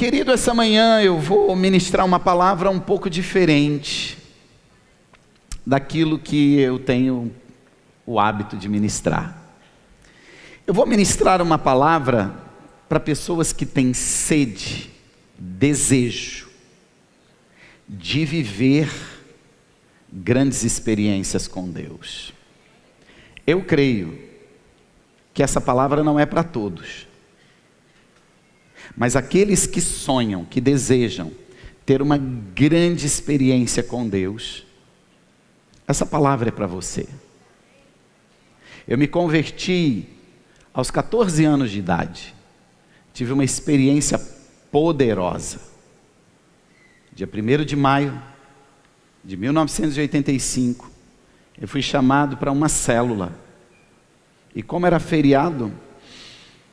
Querido, essa manhã eu vou ministrar uma palavra um pouco diferente daquilo que eu tenho o hábito de ministrar. Eu vou ministrar uma palavra para pessoas que têm sede, desejo de viver grandes experiências com Deus. Eu creio que essa palavra não é para todos, mas aqueles que sonham, que desejam ter uma grande experiência com Deus, essa palavra é para você. Eu me converti aos 14 anos de idade, tive uma experiência poderosa. Dia 1º de maio de 1985, eu fui chamado para uma célula, e como era feriado,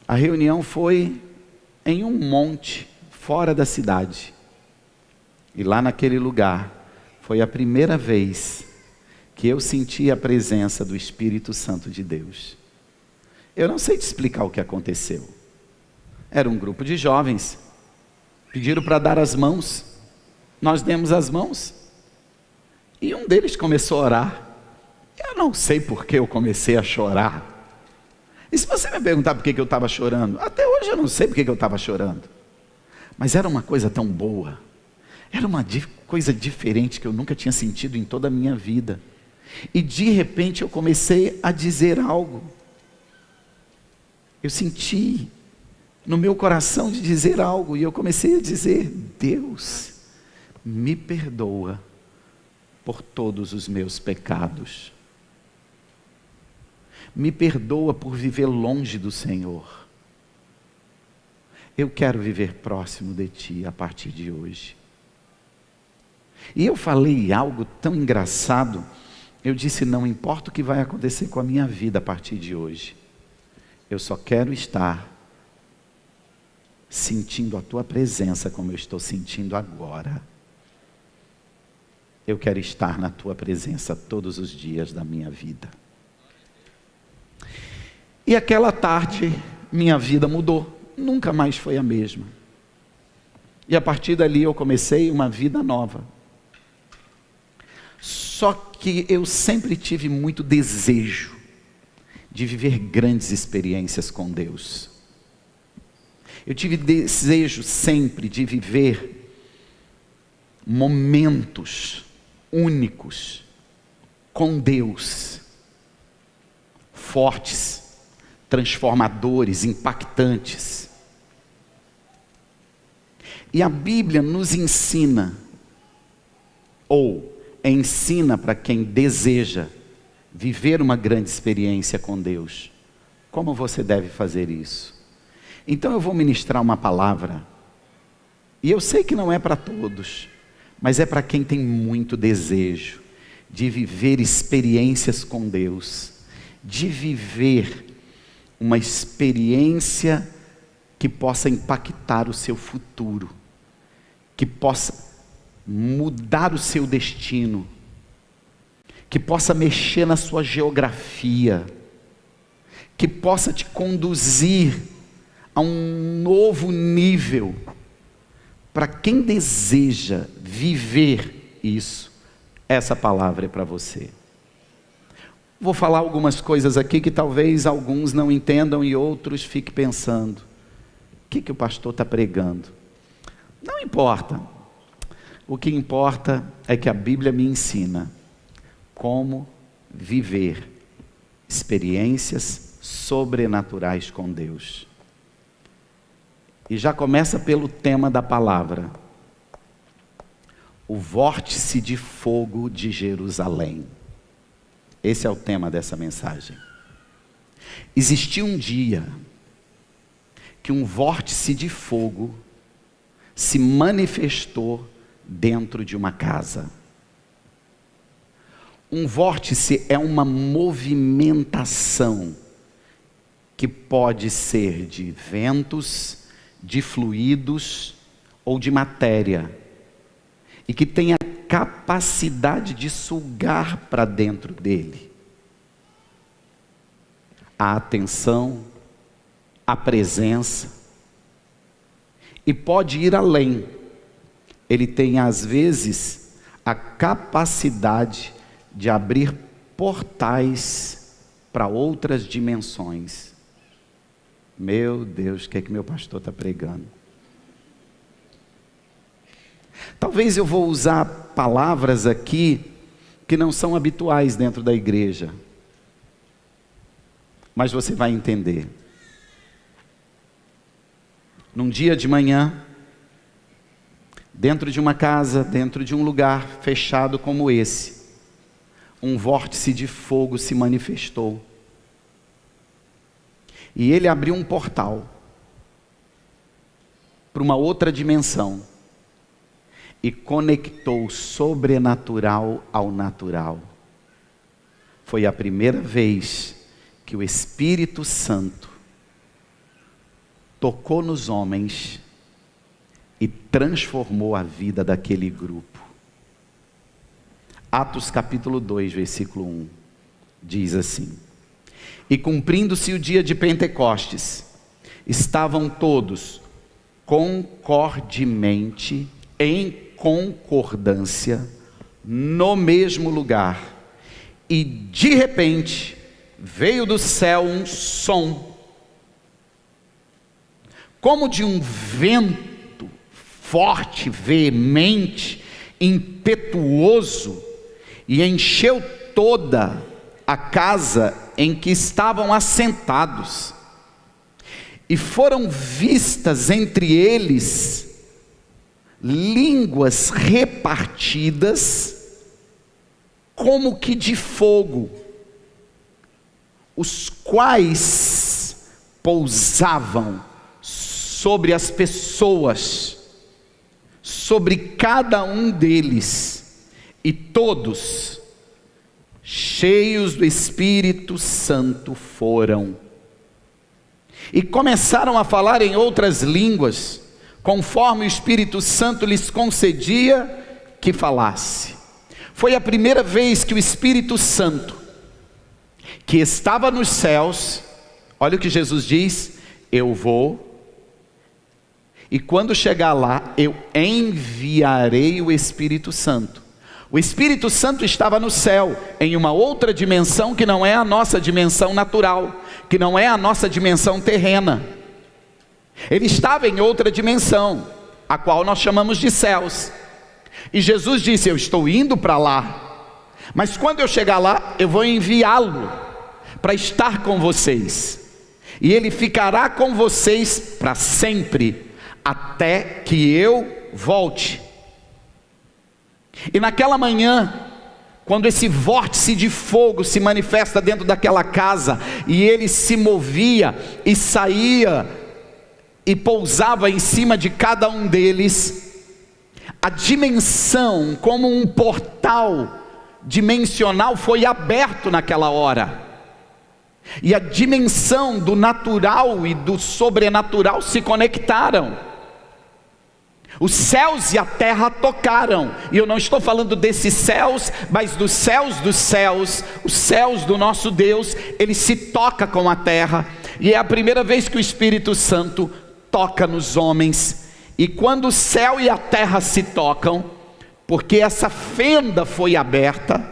a reunião foi em um monte, fora da cidade, e lá naquele lugar, foi a primeira vez que eu senti a presença do Espírito Santo de Deus. Eu não sei te explicar o que aconteceu. Era um grupo de jovens, pediram para dar as mãos, nós demos as mãos, e um deles começou a orar. Eu não sei por que eu comecei a chorar. E se você me perguntar por que eu estava chorando, até hoje eu não sei por que eu estava chorando, mas era uma coisa tão boa, era uma coisa diferente que eu nunca tinha sentido em toda a minha vida, e de repente eu comecei a dizer algo, eu senti no meu coração de dizer algo, e eu comecei a dizer: Deus, me perdoa por todos os meus pecados, me perdoa por viver longe do Senhor, eu quero viver próximo de Ti a partir de hoje. E eu falei algo tão engraçado, eu disse: não importa o que vai acontecer com a minha vida a partir de hoje, eu só quero estar sentindo a Tua presença como eu estou sentindo agora. Eu quero estar na Tua presença todos os dias da minha vida. E aquela tarde, minha vida mudou, nunca mais foi a mesma. E a partir dali eu comecei uma vida nova. Só que eu sempre tive muito desejo de viver grandes experiências com Deus. Eu tive desejo sempre de viver momentos únicos com Deus, fortes, transformadores, impactantes. E a Bíblia nos ensina, ou ensina para quem deseja viver uma grande experiência com Deus, como você deve fazer isso. Então eu vou ministrar uma palavra, e eu sei que não é para todos, mas é para quem tem muito desejo de viver experiências com Deus, de viver uma experiência que possa impactar o seu futuro, que possa mudar o seu destino, que possa mexer na sua geografia, que possa te conduzir a um novo nível. Para quem deseja viver isso, essa palavra é para você. Vou falar algumas coisas aqui que talvez alguns não entendam e outros fiquem pensando: o que o pastor está pregando? Não importa. O que importa é que a Bíblia me ensina como viver experiências sobrenaturais com Deus. E já começa pelo tema da palavra: o vórtice de fogo de Jerusalém. Esse é o tema dessa mensagem. Existiu um dia que um vórtice de fogo se manifestou dentro de uma casa. Um vórtice é uma movimentação que pode ser de ventos, de fluidos ou de matéria, e que tem a capacidade de sugar para dentro dele a atenção, a presença, e pode ir além. Ele tem, às vezes, a capacidade de abrir portais para outras dimensões. Meu Deus, o que é que meu pastor está pregando? Talvez eu vou usar palavras aqui que não são habituais dentro da igreja, mas você vai entender. Num dia de manhã, dentro de uma casa, dentro de um lugar fechado como esse, um vórtice de fogo se manifestou. E ele abriu um portal para uma outra dimensão e conectou o sobrenatural ao natural. Foi a primeira vez que o Espírito Santo tocou nos homens e transformou a vida daquele grupo. Atos capítulo 2, versículo 1, diz assim: e cumprindo-se o dia de Pentecostes, estavam todos concordemente, em concordância, no mesmo lugar, e de repente, veio do céu um som, como de um vento forte, veemente, impetuoso, e encheu toda a casa em que estavam assentados. E foram vistas entre eles línguas repartidas, como que de fogo, os quais pousavam sobre as pessoas, sobre cada um deles, e todos, cheios do Espírito Santo, foram e começaram a falar em outras línguas, conforme o Espírito Santo lhes concedia que falasse. Foi a primeira vez que o Espírito Santo, que estava nos céus, olha o que Jesus diz: eu vou, e quando chegar lá, eu enviarei o Espírito Santo. O Espírito Santo estava no céu, em uma outra dimensão que não é a nossa dimensão natural, que não é a nossa dimensão terrena. Ele estava em outra dimensão, a qual nós chamamos de céus. E Jesus disse: eu estou indo para lá, mas quando eu chegar lá, eu vou enviá-lo para estar com vocês, e ele ficará com vocês para sempre, até que eu volte. E naquela manhã, quando esse vórtice de fogo se manifesta dentro daquela casa, e ele se movia e saía e pousava em cima de cada um deles, a dimensão, como um portal dimensional, foi aberto naquela hora, e a dimensão do natural e do sobrenatural se conectaram. Os céus e a terra tocaram, e eu não estou falando desses céus, mas dos céus, os céus do nosso Deus, ele se toca com a terra, e é a primeira vez que o Espírito Santo toca nos homens. E quando o céu e a terra se tocam, porque essa fenda foi aberta,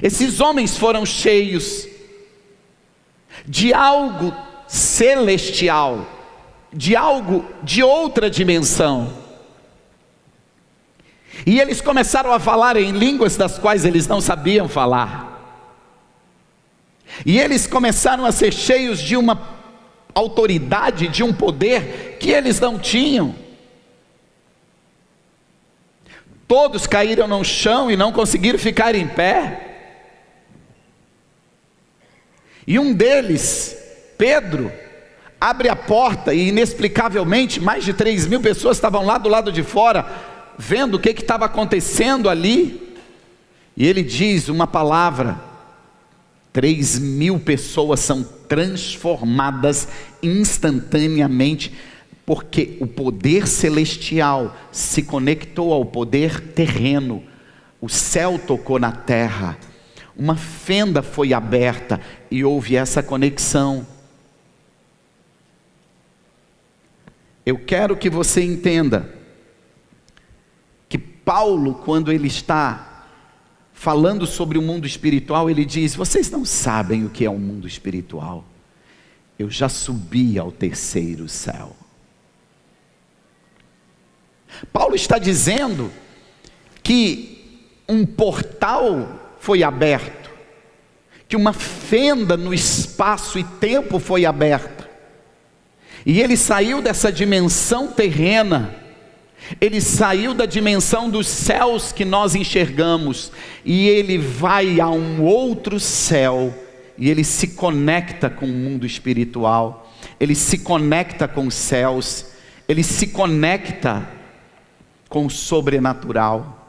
esses homens foram cheios de algo celestial, de algo de outra dimensão, e eles começaram a falar em línguas das quais eles não sabiam falar, e eles começaram a ser cheios de uma autoridade, de um poder que eles não tinham. Todos caíram no chão e não conseguiram ficar em pé, e um deles, Pedro, abre a porta, e inexplicavelmente mais de 3.000 pessoas estavam lá do lado de fora, vendo o que estava acontecendo ali, e ele diz uma palavra: 3.000 pessoas são transformadas instantaneamente, porque o poder celestial se conectou ao poder terreno, o céu tocou na terra, uma fenda foi aberta, e houve essa conexão. Eu quero que você entenda que Paulo, quando ele está falando sobre o mundo espiritual, ele diz: vocês não sabem o que é o mundo espiritual. Eu já subi ao terceiro céu. Paulo está dizendo que um portal foi aberto, que uma fenda no espaço e tempo foi aberta, e ele saiu dessa dimensão terrena, ele saiu da dimensão dos céus que nós enxergamos, e ele vai a um outro céu, e ele se conecta com o mundo espiritual, ele se conecta com os céus, ele se conecta com o sobrenatural.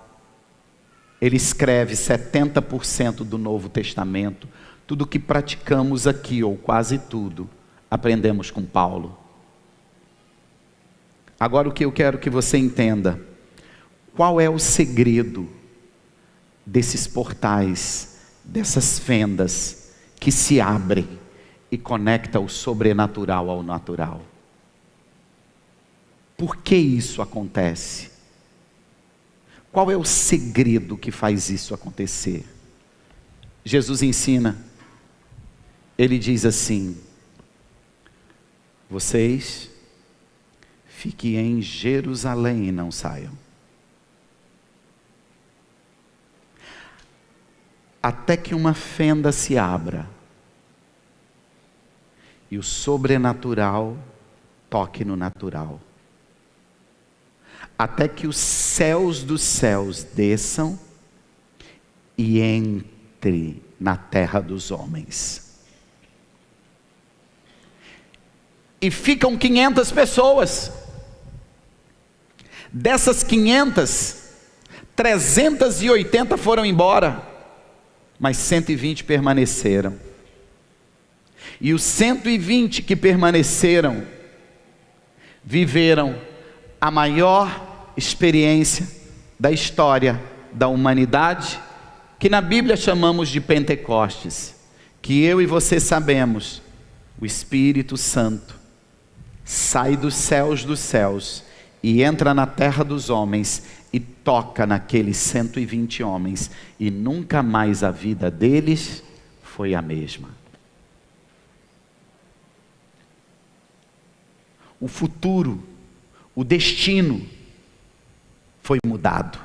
Ele escreve 70% do Novo Testamento. Tudo que praticamos aqui, ou quase tudo, aprendemos com Paulo. Agora o que eu quero que você entenda: qual é o segredo desses portais, dessas fendas que se abrem e conectam o sobrenatural ao natural? Por que isso acontece? Qual é o segredo que faz isso acontecer? Jesus ensina, ele diz assim: vocês fiquem em Jerusalém e não saiam, até que uma fenda se abra e o sobrenatural toque no natural, até que os céus dos céus desçam e entre na terra dos homens. E ficam 500 pessoas. Dessas 500, 380 foram embora, mas 120 permaneceram. E os 120 que permaneceram viveram a maior experiência da história da humanidade, que na Bíblia chamamos de Pentecostes, que eu e você sabemos. O Espírito Santo sai dos céus e entra na terra dos homens e toca naqueles 120 homens, e nunca mais a vida deles foi a mesma. O futuro, o destino foi mudado.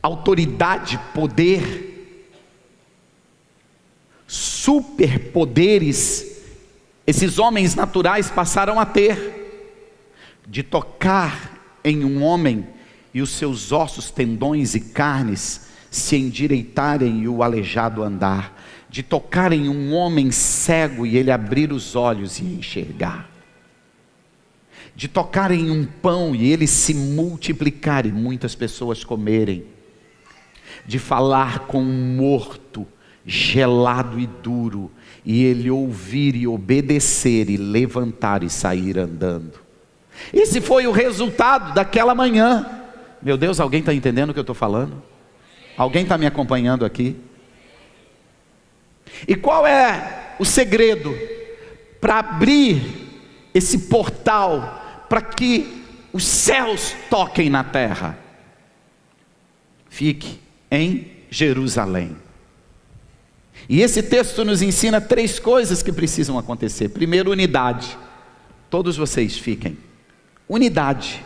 Autoridade, poder, superpoderes, esses homens naturais passaram a ter, de tocar em um homem e os seus ossos, tendões e carnes se endireitarem e o aleijado andar, de tocar em um homem cego e ele abrir os olhos e enxergar, de tocar em um pão e ele se multiplicar e muitas pessoas comerem, de falar com um morto gelado e duro e ele ouvir e obedecer e levantar e sair andando. Esse foi o resultado daquela manhã. Meu Deus, alguém está entendendo o que eu estou falando? Alguém está me acompanhando aqui? E qual é o segredo para abrir esse portal, para que os céus toquem na terra? Fique em Jerusalém. E esse texto nos ensina 3 coisas que precisam acontecer. Primeiro, unidade. Todos vocês fiquem. Unidade.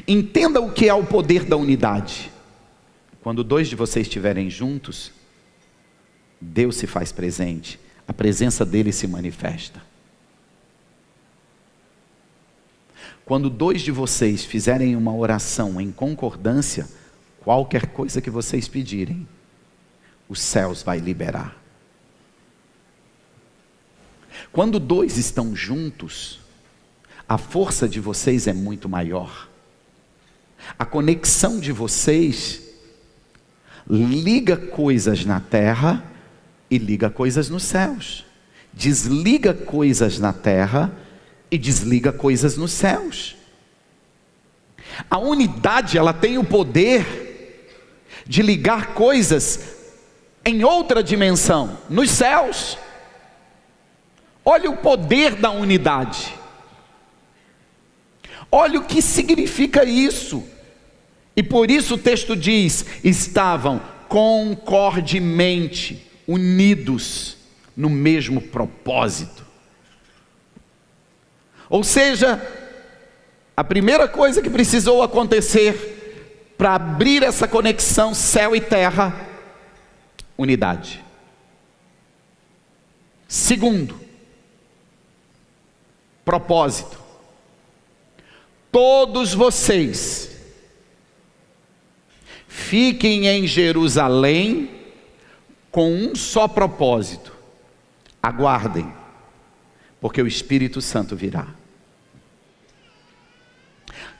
Entenda o que é o poder da unidade. Quando 2 de vocês estiverem juntos, Deus se faz presente, a presença dele se manifesta. Quando 2 de vocês fizerem uma oração em concordância, qualquer coisa que vocês pedirem, os céus vai liberar. Quando 2 estão juntos, a força de vocês é muito maior. A conexão de vocês liga coisas na terra e liga coisas nos céus. Desliga coisas na terra e desliga coisas nos céus. A unidade, ela tem o poder de ligar coisas em outra dimensão, nos céus. Olha o poder da unidade. Olha o que significa isso. E por isso o texto diz: estavam concordemente unidos no mesmo propósito. Ou seja, a primeira coisa que precisou acontecer para abrir essa conexão céu e terra: unidade. Segundo, propósito. Todos vocês fiquem em Jerusalém com um só propósito: aguardem, porque o Espírito Santo virá.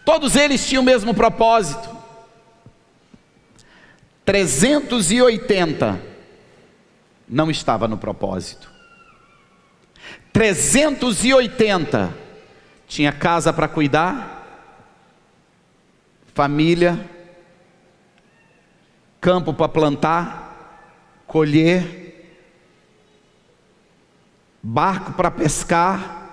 Todos eles tinham o mesmo propósito. 380 não estava no propósito. 380 tinha casa para cuidar, família, campo para plantar, colher, barco para pescar,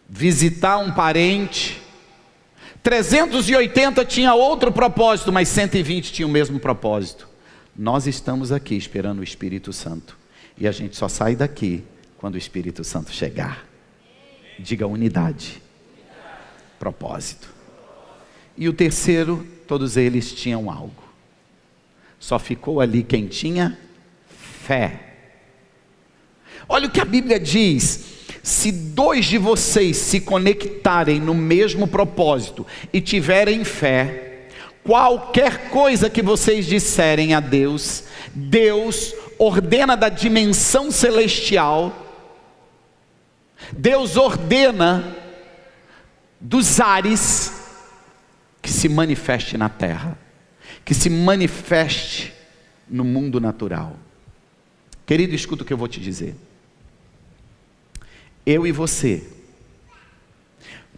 visitar um parente. 380 tinha outro propósito, mas 120 tinha o mesmo propósito. Nós estamos aqui esperando o Espírito Santo, e a gente só sai daqui quando o Espírito Santo chegar. Diga unidade, propósito. E o terceiro, todos eles tinham algo. Só ficou ali quem tinha fé. Olha o que a Bíblia diz: se dois de vocês se conectarem no mesmo propósito e tiverem fé, qualquer coisa que vocês disserem a Deus, Deus ordena da dimensão celestial, Deus ordena dos ares que se manifeste na terra, que se manifeste no mundo natural. Querido, escuta o que eu vou te dizer. Eu e você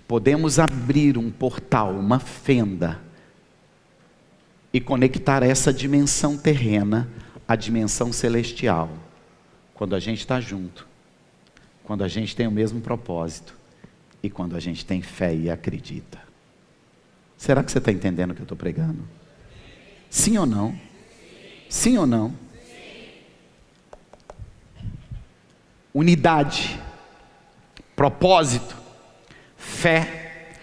podemos abrir um portal, uma fenda, e conectar essa dimensão terrena à dimensão celestial, quando a gente está junto, quando a gente tem o mesmo propósito, e quando a gente tem fé e acredita. Será que você está entendendo o que eu estou pregando? Sim ou não? Sim ou não? Unidade, propósito, fé,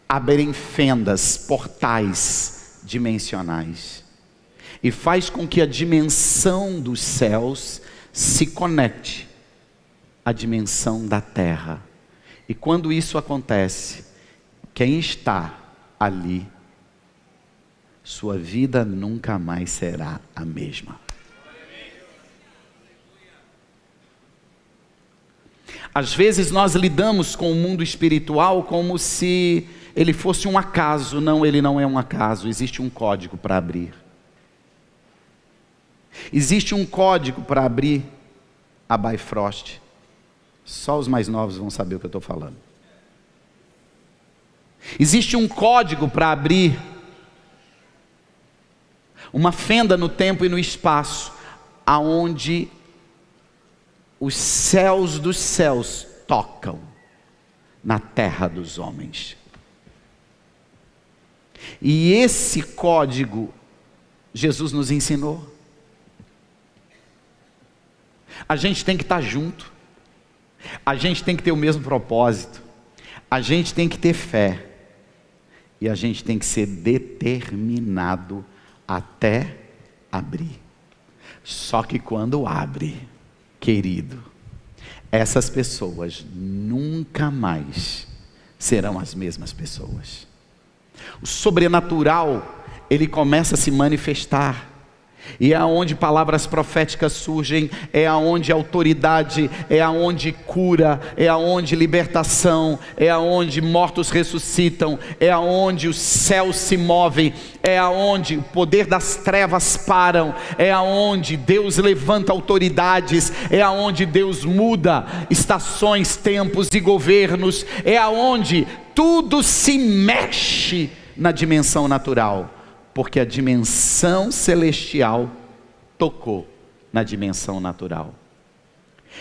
abrem fendas, portais dimensionais, e faz com que a dimensão dos céus se conecte à dimensão da terra. E quando isso acontece, quem está ali, sua vida nunca mais será a mesma. Às vezes nós lidamos com o mundo espiritual como se ele fosse um acaso. Não, ele não é um acaso. Existe um código para abrir. Existe um código para abrir a Bifrost. Só os mais novos vão saber o que eu estou falando. Existe um código para abrir uma fenda no tempo e no espaço, aonde os céus dos céus tocam na terra dos homens. E esse código Jesus nos ensinou. A gente tem que estar junto, a gente tem que ter o mesmo propósito, a gente tem que ter fé, e a gente tem que ser determinado até abrir. Só que quando abre, querido, essas pessoas nunca mais serão as mesmas pessoas. O sobrenatural, ele começa a se manifestar. E é aonde palavras proféticas surgem, é aonde autoridade, é aonde cura, é aonde libertação, é aonde mortos ressuscitam, é aonde os céus se movem, é aonde o poder das trevas param, é aonde Deus levanta autoridades, é aonde Deus muda estações, tempos e governos, é aonde tudo se mexe na dimensão natural. Porque a dimensão celestial tocou na dimensão natural.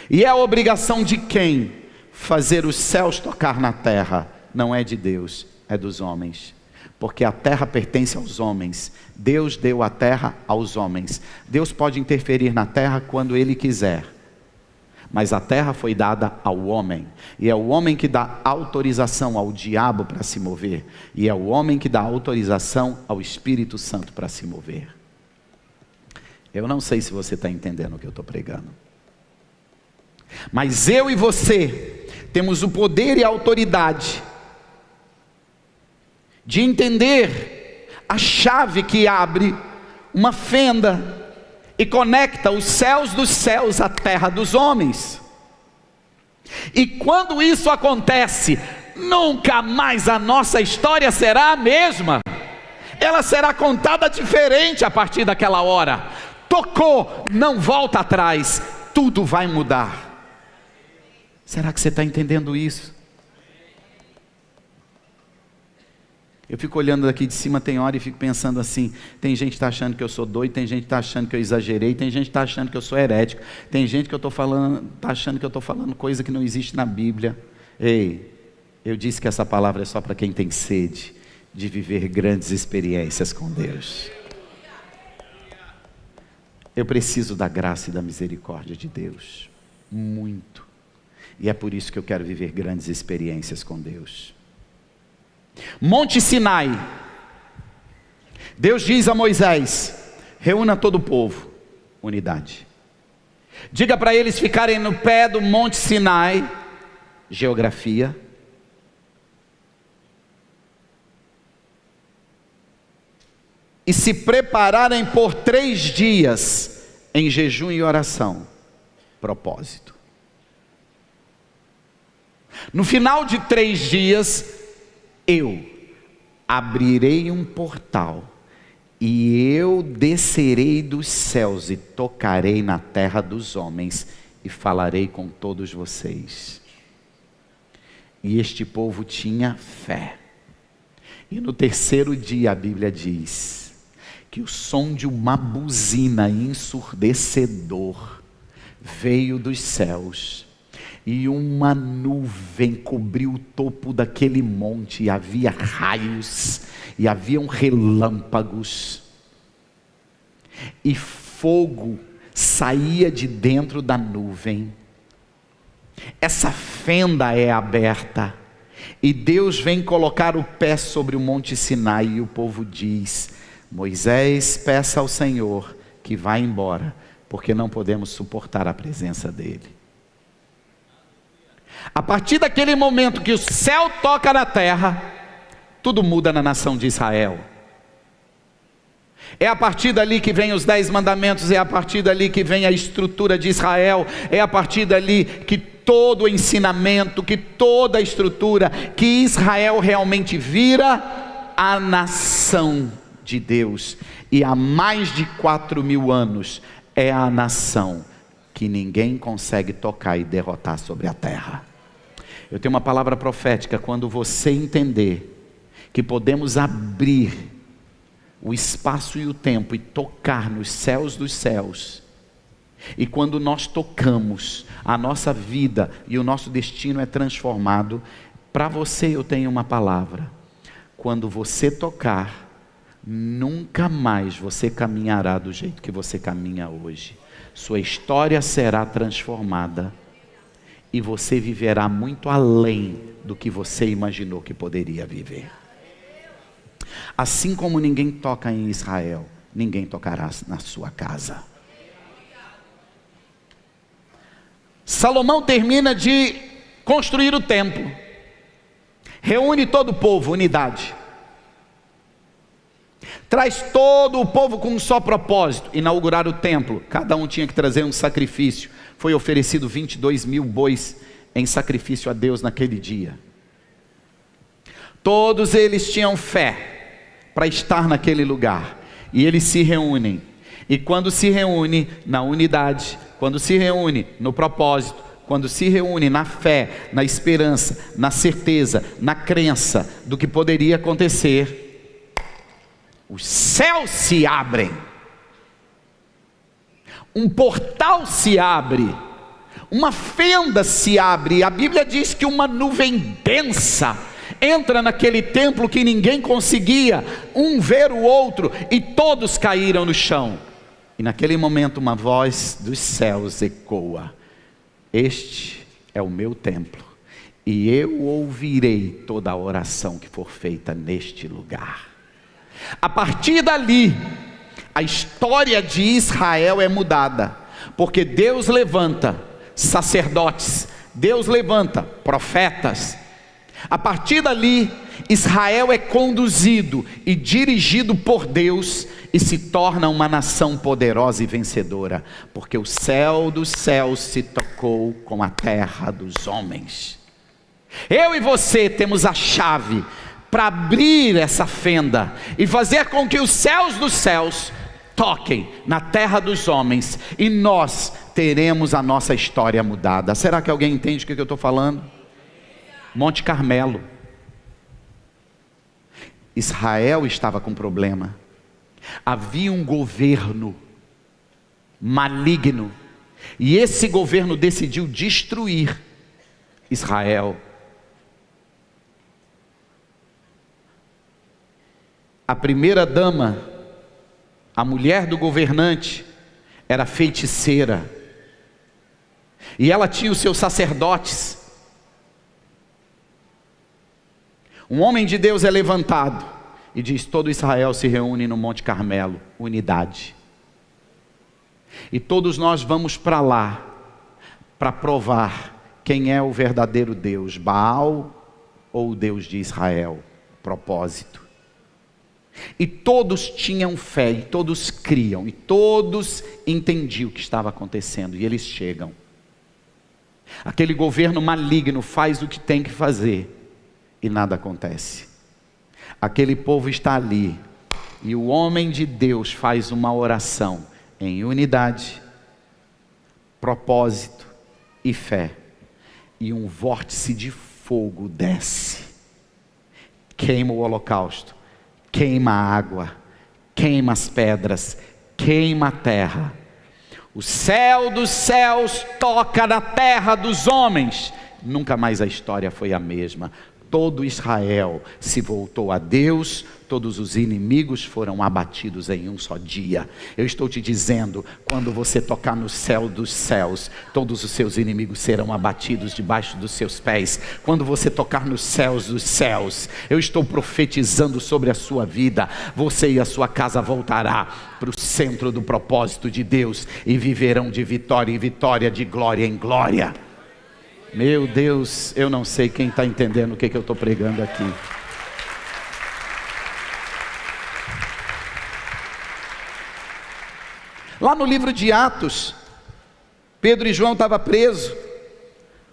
E é a obrigação de quem? Fazer os céus tocar na terra. Não é de Deus, é dos homens. Porque a terra pertence aos homens. Deus deu a terra aos homens. Deus pode interferir na terra quando Ele quiser. Mas a terra foi dada ao homem. E é o homem que dá autorização ao diabo para se mover. E é o homem que dá autorização ao Espírito Santo para se mover. Eu não sei se você está entendendo o que eu estou pregando. Mas eu e você temos o poder e a autoridade de entender a chave que abre uma fenda e conecta os céus dos céus à terra dos homens. E quando isso acontece, nunca mais a nossa história será a mesma. Ela será contada diferente a partir daquela hora. Tocou, não volta atrás, tudo vai mudar. Será que você está entendendo isso? Eu fico olhando daqui de cima, tem hora, e fico pensando assim, tem gente que está achando que eu sou doido, tem gente que está achando que eu exagerei, tem gente que está achando que eu sou herético, tem gente que está achando que eu estou falando coisa que não existe na Bíblia. Ei, eu disse que essa palavra é só para quem tem sede de viver grandes experiências com Deus. Eu preciso da graça e da misericórdia de Deus, muito. E é por isso que eu quero viver grandes experiências com Deus. Monte Sinai. Deus diz a Moisés: reúna todo o povo, unidade. Diga para eles ficarem no pé do Monte Sinai, geografia. E se prepararem por 3 dias em jejum e oração. Propósito. No final de 3 dias, eu abrirei um portal, e eu descerei dos céus e tocarei na terra dos homens, e falarei com todos vocês. E este povo tinha fé. E no 3º dia a Bíblia diz que o som de uma buzina ensurdecedor veio dos céus, e uma nuvem cobriu o topo daquele monte, e havia raios, e haviam relâmpagos, e fogo saía de dentro da nuvem. Essa fenda é aberta, e Deus vem colocar o pé sobre o Monte Sinai, e o povo diz: Moisés, peça ao Senhor que vá embora, porque não podemos suportar a presença dele. A partir daquele momento que o céu toca na terra, tudo muda na nação de Israel. É a partir dali que vem os 10 mandamentos, é a partir dali que vem a estrutura de Israel, é a partir dali que todo o ensinamento, que toda a estrutura, que Israel realmente vira a nação de Deus. E há mais de 4.000 anos é a nação que ninguém consegue tocar e derrotar sobre a terra. Eu tenho uma palavra profética: quando você entender que podemos abrir o espaço e o tempo e tocar nos céus dos céus, e quando nós tocamos, a nossa vida e o nosso destino é transformado. Para você eu tenho uma palavra: quando você tocar, nunca mais você caminhará do jeito que você caminha hoje. Sua história será transformada, e você viverá muito além do que você imaginou que poderia viver. Assim como ninguém toca em Israel, ninguém tocará na sua casa. Salomão termina de construir o templo, reúne todo o povo, unidade. Traz todo o povo com um só propósito: inaugurar o templo. Cada um tinha que trazer um sacrifício. Foi oferecido 22.000 bois em sacrifício a Deus naquele dia. Todos eles tinham fé para estar naquele lugar, e eles se reúnem. E quando se reúne na unidade, quando se reúne no propósito, quando se reúne na fé, na esperança, na certeza, na crença do que poderia acontecer, os céus se abrem, um portal se abre, uma fenda se abre. A Bíblia diz que uma nuvem densa entra naquele templo que ninguém conseguia um ver o outro, e todos caíram no chão. E naquele momento uma voz dos céus ecoa: este é o meu templo, e eu ouvirei toda a oração que for feita neste lugar. A partir dali, a história de Israel é mudada, porque Deus levanta sacerdotes, Deus levanta profetas. A partir dali, Israel é conduzido e dirigido por Deus e se torna uma nação poderosa e vencedora, porque o céu dos céus se tocou com a terra dos homens. Eu e você temos a chave para abrir essa fenda e fazer com que os céus dos céus toquem na terra dos homens, e nós teremos a nossa história mudada. Será que alguém entende o que eu estou falando? Monte Carmelo. Israel estava com problema. Havia um governo maligno, e esse governo decidiu destruir Israel. A primeira dama, a mulher do governante, era feiticeira, e ela tinha os seus sacerdotes. Um homem de Deus é levantado e diz: todo Israel se reúne no Monte Carmelo, unidade. E todos nós vamos para lá, para provar quem é o verdadeiro Deus, Baal ou o Deus de Israel. Propósito. E todos tinham fé, e todos criam, e todos entendiam o que estava acontecendo, e eles chegam. Aquele governo maligno faz o que tem que fazer, e nada acontece. Aquele povo está ali, e o homem de Deus faz uma oração em unidade, propósito e fé, e um vórtice de fogo desce, queima o holocausto, queima a água, queima as pedras, queima a terra. O céu dos céus toca na terra dos homens. Nunca mais a história foi a mesma. Todo Israel se voltou a Deus, todos os inimigos foram abatidos em um só dia. Eu estou te dizendo, quando você tocar no céu dos céus, todos os seus inimigos serão abatidos debaixo dos seus pés. Quando você tocar nos céus dos céus, eu estou profetizando sobre a sua vida, você e a sua casa voltará para o centro do propósito de Deus, e viverão de vitória em vitória, de glória em glória. Meu Deus, eu não sei quem está entendendo o que eu estou pregando aqui. Lá no livro de Atos, Pedro e João estavam presos,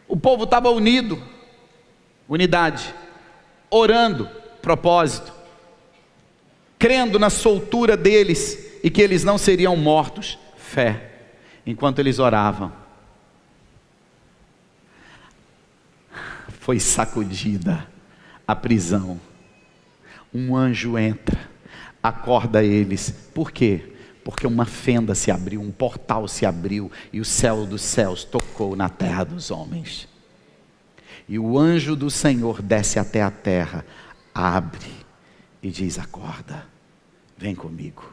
o povo estava unido, unidade, orando, propósito, crendo na soltura deles e que eles não seriam mortos, fé, enquanto eles oravam. Foi sacudida a prisão. Um anjo entra, acorda eles. Por quê? Porque uma fenda se abriu, um portal se abriu, e o céu dos céus tocou na terra dos homens. E o anjo do Senhor desce até a terra, abre e diz: acorda, vem comigo.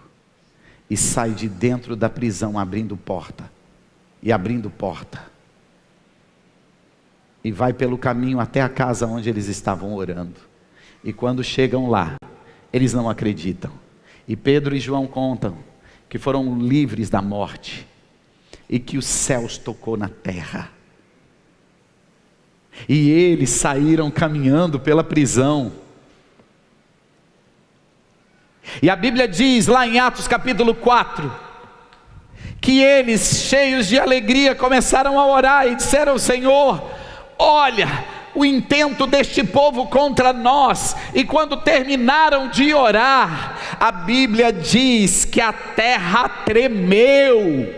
E sai de dentro da prisão, abrindo porta, e abrindo porta. E vai pelo caminho até a casa onde eles estavam orando. E quando chegam lá, eles não acreditam. E Pedro e João contam que foram livres da morte, e que os céus tocou na terra. E eles saíram caminhando pela prisão. E a Bíblia diz lá em Atos capítulo 4, que eles, cheios de alegria, começaram a orar e disseram: Senhor, olha o intento deste povo contra nós. E quando terminaram de orar, a Bíblia diz que a terra tremeu,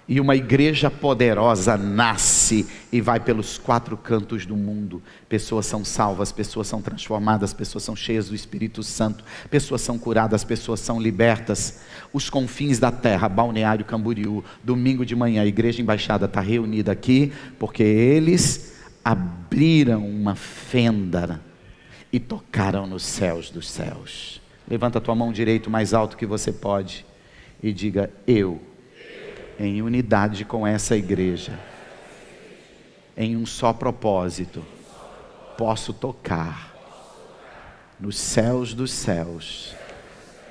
e uma igreja poderosa nasce nasce e vai pelos 4 cantos do mundo. Pessoas são salvas, pessoas são transformadas, pessoas são cheias do Espírito Santo, pessoas são curadas, pessoas são libertas. Os confins da terra, Balneário Camboriú, domingo de manhã, a Igreja Embaixada está reunida aqui, porque eles abriram uma fenda e tocaram nos céus dos céus. Levanta a tua mão direita o mais alto que você pode e diga: eu, em unidade com essa igreja, em um só propósito, posso tocar nos céus dos céus.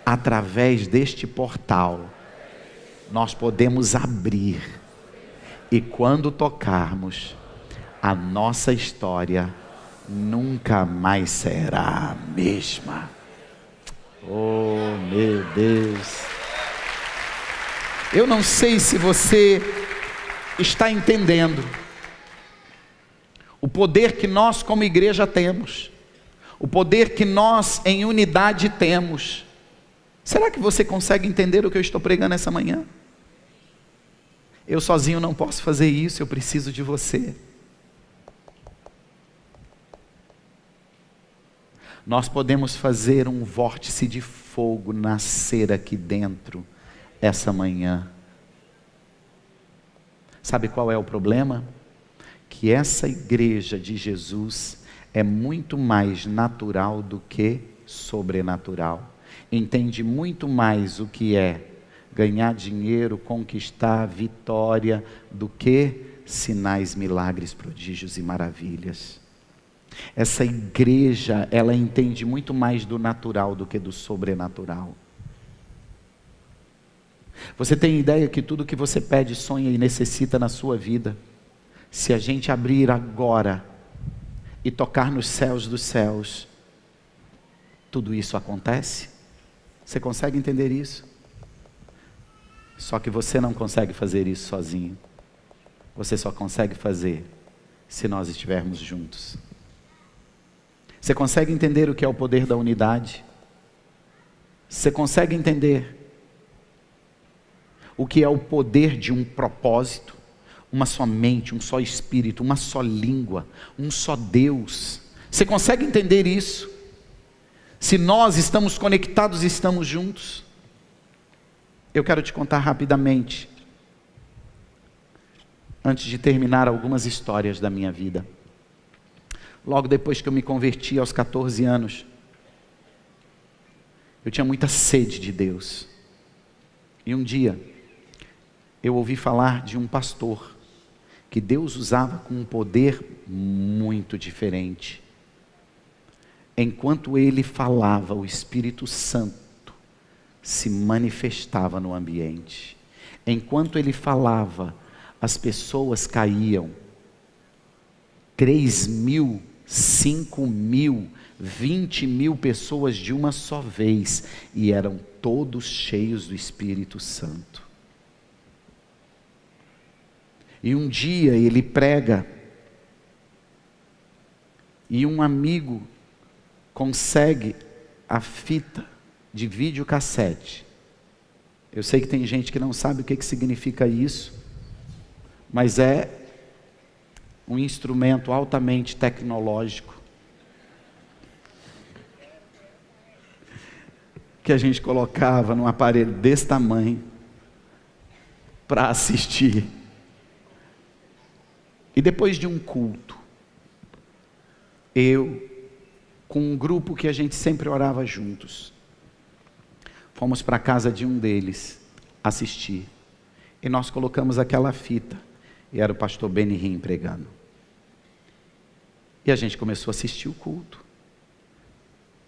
Através deste portal, nós podemos abrir, e quando tocarmos, a nossa história nunca mais será a mesma. Oh, meu Deus! Eu não sei se você está entendendo o poder que nós como igreja temos, o poder que nós em unidade temos. Será que você consegue entender o que eu estou pregando essa manhã? Eu sozinho não posso fazer isso, eu preciso de você. Nós podemos fazer um vórtice de fogo nascer aqui dentro essa manhã. Sabe qual é o problema? Que essa igreja de Jesus é muito mais natural do que sobrenatural. Entende muito mais o que é ganhar dinheiro, conquistar vitória, do que sinais, milagres, prodígios e maravilhas. Essa igreja, ela entende muito mais do natural do que do sobrenatural. Você tem ideia que tudo que você pede, sonha e necessita na sua vida, se a gente abrir agora e tocar nos céus dos céus, tudo isso acontece? Você consegue entender isso? Só que você não consegue fazer isso sozinho. Você só consegue fazer se nós estivermos juntos. Você consegue entender o que é o poder da unidade? Você consegue entender o que é o poder de um propósito? Uma só mente, um só espírito, uma só língua, um só Deus. Você consegue entender isso? Se nós estamos conectados e estamos juntos. Eu quero te contar rapidamente, antes de terminar, algumas histórias da minha vida. Logo depois que eu me converti aos 14 anos, eu tinha muita sede de Deus. E um dia, eu ouvi falar de um pastor, que Deus usava com um poder muito diferente. Enquanto ele falava, o Espírito Santo se manifestava no ambiente. Enquanto ele falava, as pessoas caíam. 3.000, 5.000, 20.000 pessoas de uma só vez, e eram todos cheios do Espírito Santo. E um dia ele prega, e um amigo consegue a fita de videocassete. Eu sei que tem gente que não sabe o que significa isso, mas é um instrumento altamente tecnológico, que a gente colocava num aparelho desse tamanho, para assistir. E depois de um culto, eu, com um grupo que a gente sempre orava juntos, fomos para a casa de um deles assistir. E nós colocamos aquela fita, e era o pastor Benihim pregando. E a gente começou a assistir o culto.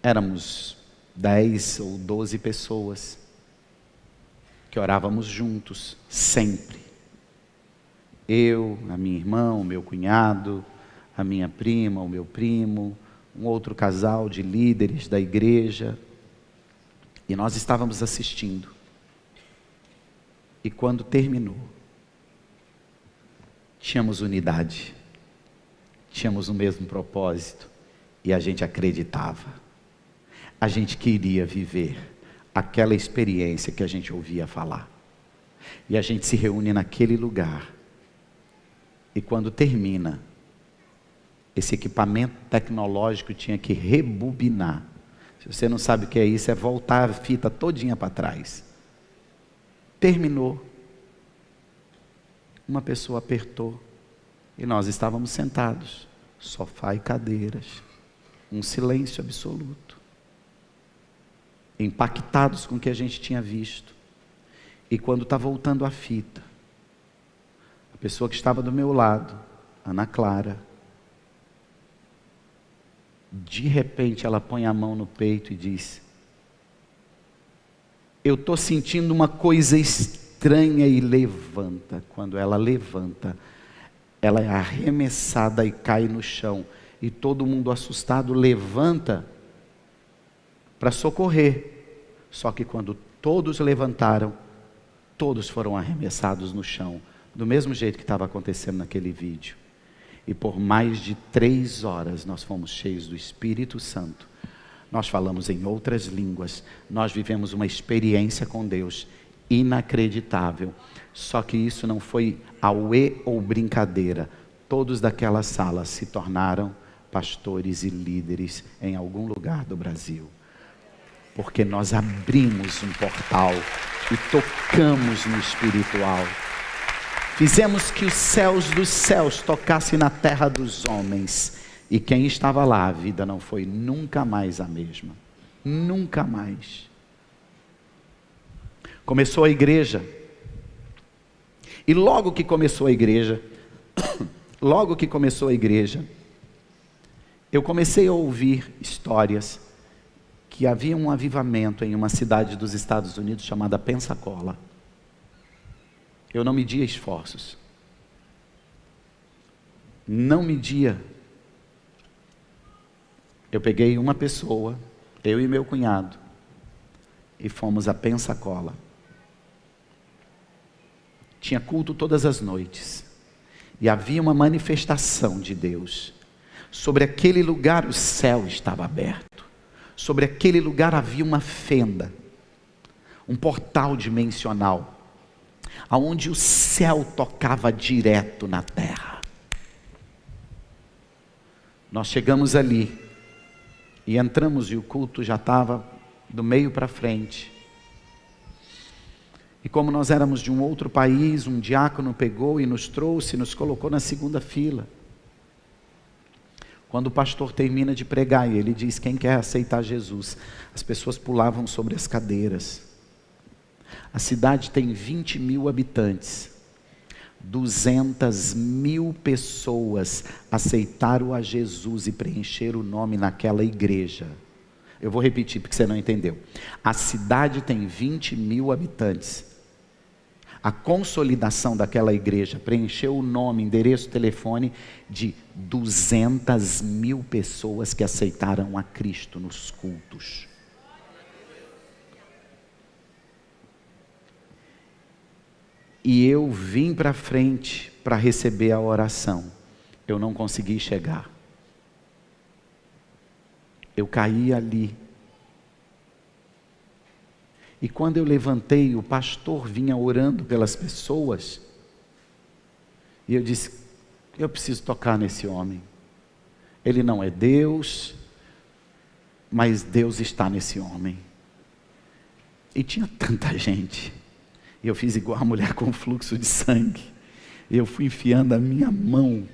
Éramos 10 ou 12 pessoas, que orávamos juntos, sempre. Eu, a minha irmã, o meu cunhado, a minha prima, o meu primo, um outro casal de líderes da igreja, e nós estávamos assistindo. E quando terminou, tínhamos unidade, tínhamos o mesmo propósito, e a gente acreditava, a gente queria viver aquela experiência que a gente ouvia falar, e a gente se reúne naquele lugar, E quando termina, esse equipamento tecnológico tinha que rebobinar. Se você não sabe o que é isso, é voltar a fita todinha para trás. Terminou. Uma pessoa apertou. E nós estávamos sentados. Sofá e cadeiras. Um silêncio absoluto. Impactados com o que a gente tinha visto. E quando está voltando a fita, a pessoa que estava do meu lado, Ana Clara, de repente ela põe a mão no peito e diz: eu estou sentindo uma coisa estranha, e levanta. Quando ela levanta, ela é arremessada e cai no chão. E todo mundo assustado levanta para socorrer. Só que quando todos levantaram, todos foram arremessados no chão, do mesmo jeito que estava acontecendo naquele vídeo. E por mais de 3 horas nós fomos cheios do Espírito Santo. Nós falamos em outras línguas. Nós vivemos uma experiência com Deus inacreditável. Só que isso não foi auê ou brincadeira. Todos daquela sala se tornaram pastores e líderes em algum lugar do Brasil. Porque nós abrimos um portal e tocamos no espiritual. Fizemos que os céus dos céus tocassem na terra dos homens. E quem estava lá, a vida não foi nunca mais a mesma. Nunca mais. Começou a igreja. E logo que começou a igreja, eu comecei a ouvir histórias que havia um avivamento em uma cidade dos Estados Unidos chamada Pensacola. Eu não media esforços. Não media. Eu peguei uma pessoa, eu e meu cunhado, e fomos a Pensacola. Tinha culto todas as noites. E havia uma manifestação de Deus. Sobre aquele lugar o céu estava aberto. Sobre aquele lugar havia uma fenda. Um portal dimensional. Aonde o céu tocava direto na terra. Nós chegamos ali. E entramos e o culto já estava do meio para frente. E como nós éramos de um outro país, um diácono pegou e nos trouxe, nos colocou na segunda fila. Quando o pastor termina de pregar e ele diz: quem quer aceitar Jesus? As pessoas pulavam sobre as cadeiras. A cidade tem 20.000 habitantes. 200.000 pessoas aceitaram a Jesus e preencheram o nome naquela igreja. Eu vou repetir porque você não entendeu. A cidade tem 20.000 habitantes. A consolidação daquela igreja preencheu o nome, endereço, telefone de 200.000 pessoas que aceitaram a Cristo nos cultos. E eu vim para frente para receber a oração. Eu não consegui chegar. Eu caí ali. E quando eu levantei, o pastor vinha orando pelas pessoas. E eu disse: eu preciso tocar nesse homem. Ele não é Deus, mas Deus está nesse homem. E tinha tanta gente. E eu fiz igual a mulher com fluxo de sangue. E eu fui enfiando a minha mão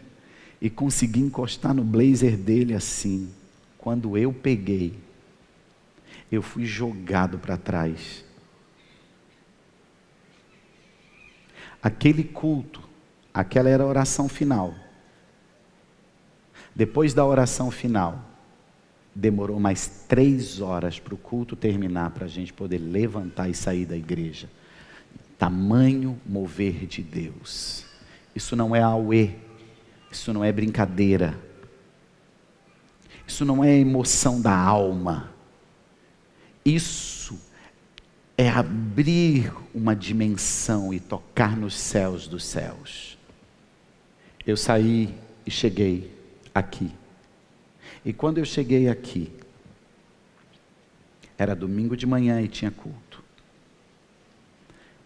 e consegui encostar no blazer dele assim. Quando eu peguei, eu fui jogado para trás. Aquele culto, aquela era a oração final. Depois da oração final, demorou mais 3 horas para o culto terminar, para a gente poder levantar e sair da igreja. Tamanho mover de Deus. Isso não é auê, isso não é brincadeira, isso não é emoção da alma, isso é abrir uma dimensão e tocar nos céus dos céus. Eu saí e cheguei aqui, e quando eu cheguei aqui, era domingo de manhã e tinha culto.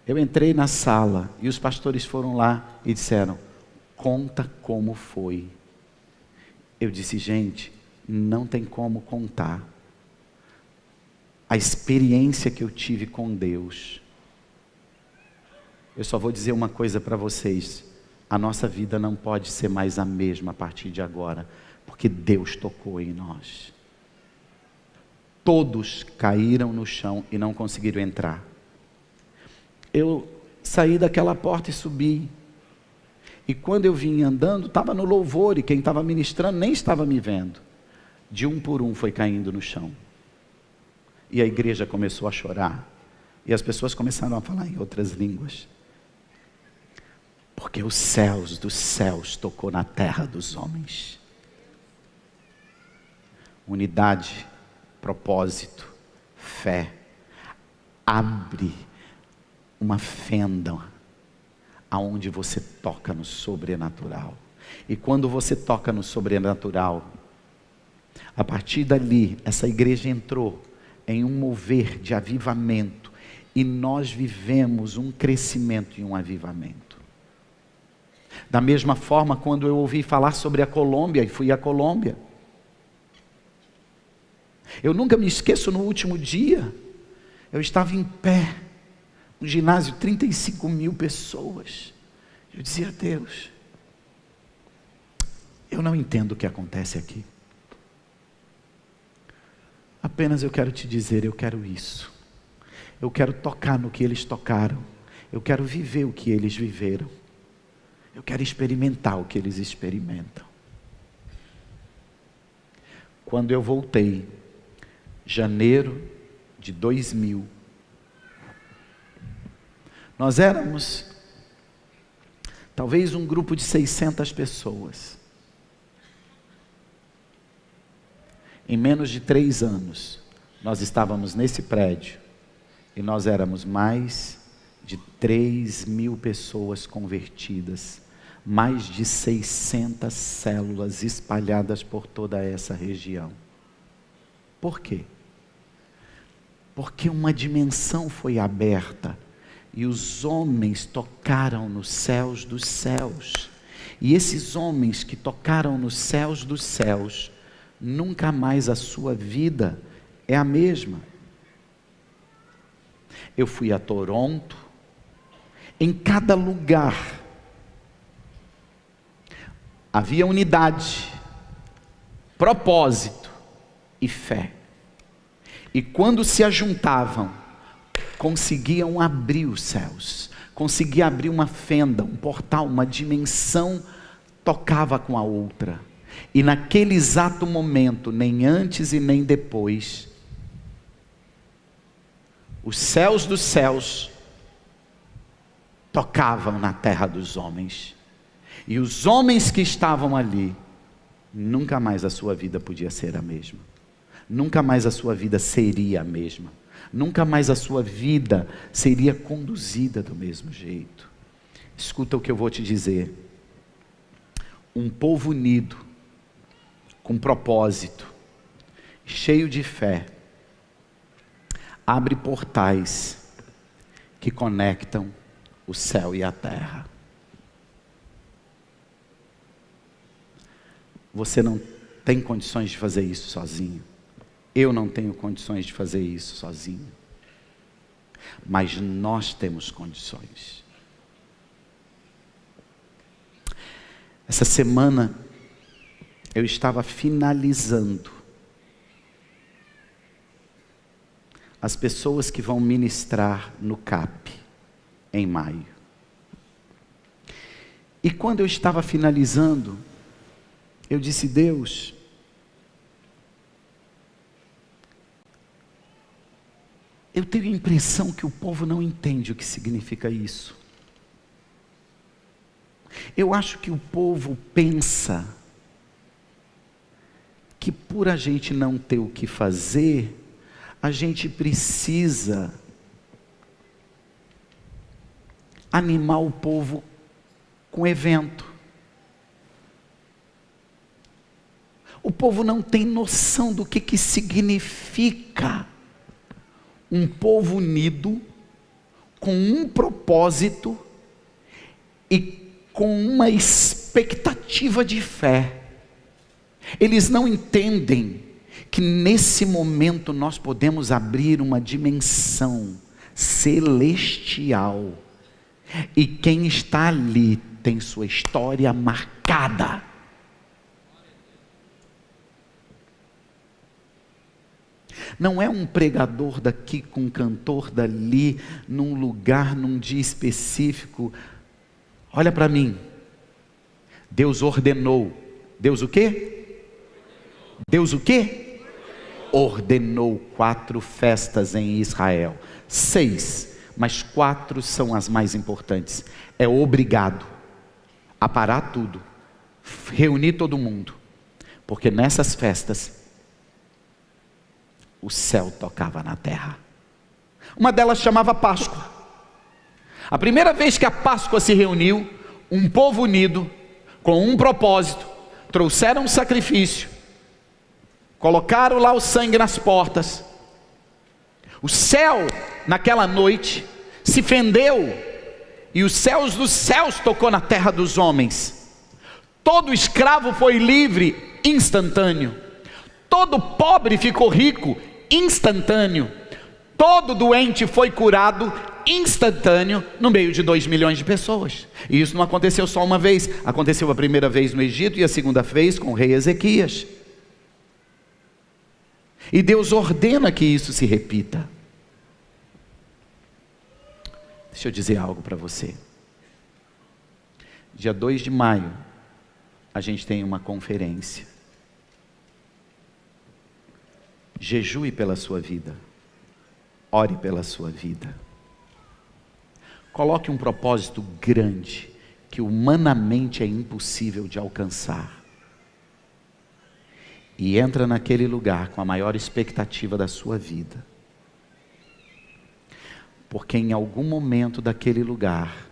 Eu entrei na sala e os pastores foram lá e disseram: conta como foi. Eu disse, gente, não tem como contar a experiência que eu tive com Deus. Eu só vou dizer uma coisa para vocês: a nossa vida não pode ser mais a mesma a partir de agora, porque Deus tocou em nós. Todos caíram no chão e não conseguiram entrar. Eu saí daquela porta e subi. E quando eu vim andando, estava no louvor, e quem estava ministrando nem estava me vendo. De um por um foi caindo no chão. E a igreja começou a chorar. E as pessoas começaram a falar em outras línguas. Porque os céus dos céus tocou na terra dos homens. Unidade, propósito, fé. Abre uma fenda aonde você toca no sobrenatural. E quando você toca no sobrenatural, a partir dali, essa igreja entrou em um mover de avivamento, e nós vivemos um crescimento e um avivamento. Da mesma forma, quando eu ouvi falar sobre a Colômbia, e fui à Colômbia, eu nunca me esqueço, no último dia, eu estava em pé, um ginásio, 35 mil pessoas. Eu dizia, Deus, eu não entendo o que acontece aqui. Apenas eu quero te dizer, eu quero isso. Eu quero tocar no que eles tocaram. Eu quero viver o que eles viveram. Eu quero experimentar o que eles experimentam. Quando eu voltei, janeiro de 2000, nós éramos talvez um grupo de 600 pessoas. Em menos de 3 anos, nós estávamos nesse prédio, e nós éramos mais de 3.000 pessoas convertidas, mais de 600 células espalhadas por toda essa região. Por quê? Porque uma dimensão foi aberta, e os homens tocaram nos céus dos céus. E esses homens que tocaram nos céus dos céus, nunca mais a sua vida é a mesma. Eu fui a Toronto, em cada lugar havia unidade, propósito e fé. E quando se ajuntavam, conseguiam abrir os céus, conseguiam abrir uma fenda, um portal, uma dimensão tocava com a outra. E naquele exato momento, nem antes e nem depois, os céus dos céus tocavam na terra dos homens. E os homens que estavam ali, nunca mais a sua vida podia ser a mesma. Nunca mais a sua vida seria a mesma. Nunca mais a sua vida seria conduzida do mesmo jeito. Escuta o que eu vou te dizer. Um povo unido, com propósito, cheio de fé, abre portais que conectam o céu e a terra. Você não tem condições de fazer isso sozinho. Eu não tenho condições de fazer isso sozinho. Mas nós temos condições. Essa semana eu estava finalizando as pessoas que vão ministrar no CAP em maio. E quando eu estava finalizando, eu disse, Deus, eu tenho a impressão que o povo não entende o que significa isso. Eu acho que o povo pensa que por a gente não ter o que fazer, a gente precisa animar o povo com evento. O povo não tem noção do que significa um povo unido, com um propósito e com uma experiência expectativa de fé. Eles não entendem que nesse momento nós podemos abrir uma dimensão celestial. E quem está ali tem sua história marcada. Não é um pregador daqui com um cantor dali, num lugar, num dia específico. Olha para mim. Deus ordenou. Deus o quê? Deus o quê? Ordenou 4 festas em Israel. 6, mas 4 são as mais importantes. É obrigado a parar tudo, reunir todo mundo, porque nessas festas o céu tocava na terra. Uma delas chamava Páscoa. A primeira vez que a Páscoa se reuniu, um povo unido, com um propósito, trouxeram um sacrifício, colocaram lá o sangue nas portas. O céu, naquela noite, se fendeu, e os céus dos céus tocou na terra dos homens. Todo escravo foi livre, instantâneo. Todo pobre ficou rico, instantâneo. Todo doente foi curado, instantâneo, no meio de 2 milhões de pessoas. E isso não aconteceu só uma vez. Aconteceu a primeira vez no Egito e a segunda vez com o rei Ezequias. E Deus ordena que isso se repita. Deixa eu dizer algo para você. Dia 2 de maio, a gente tem uma conferência. Jejue pela sua vida. Ore pela sua vida. Coloque um propósito grande, que humanamente é impossível de alcançar. E entra naquele lugar com a maior expectativa da sua vida. Porque em algum momento daquele lugar,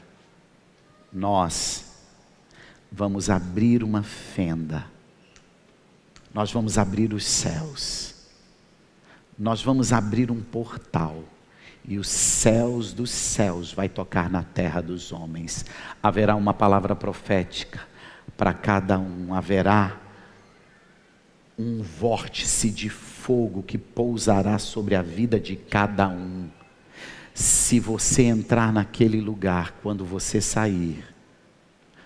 nós vamos abrir uma fenda. Nós vamos abrir os céus. Nós vamos abrir um portal. E os céus dos céus vai tocar na terra dos homens. Haverá uma palavra profética para cada um. Haverá um vórtice de fogo que pousará sobre a vida de cada um. Se você entrar naquele lugar, quando você sair,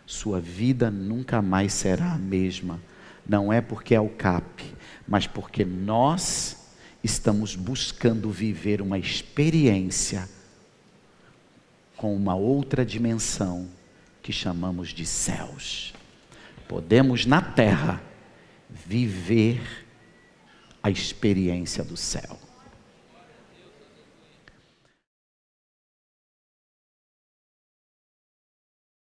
sua vida nunca mais será a mesma. Não é porque é o CAP, mas porque nós estamos buscando viver uma experiência com uma outra dimensão que chamamos de céus. Podemos na terra viver a experiência do céu.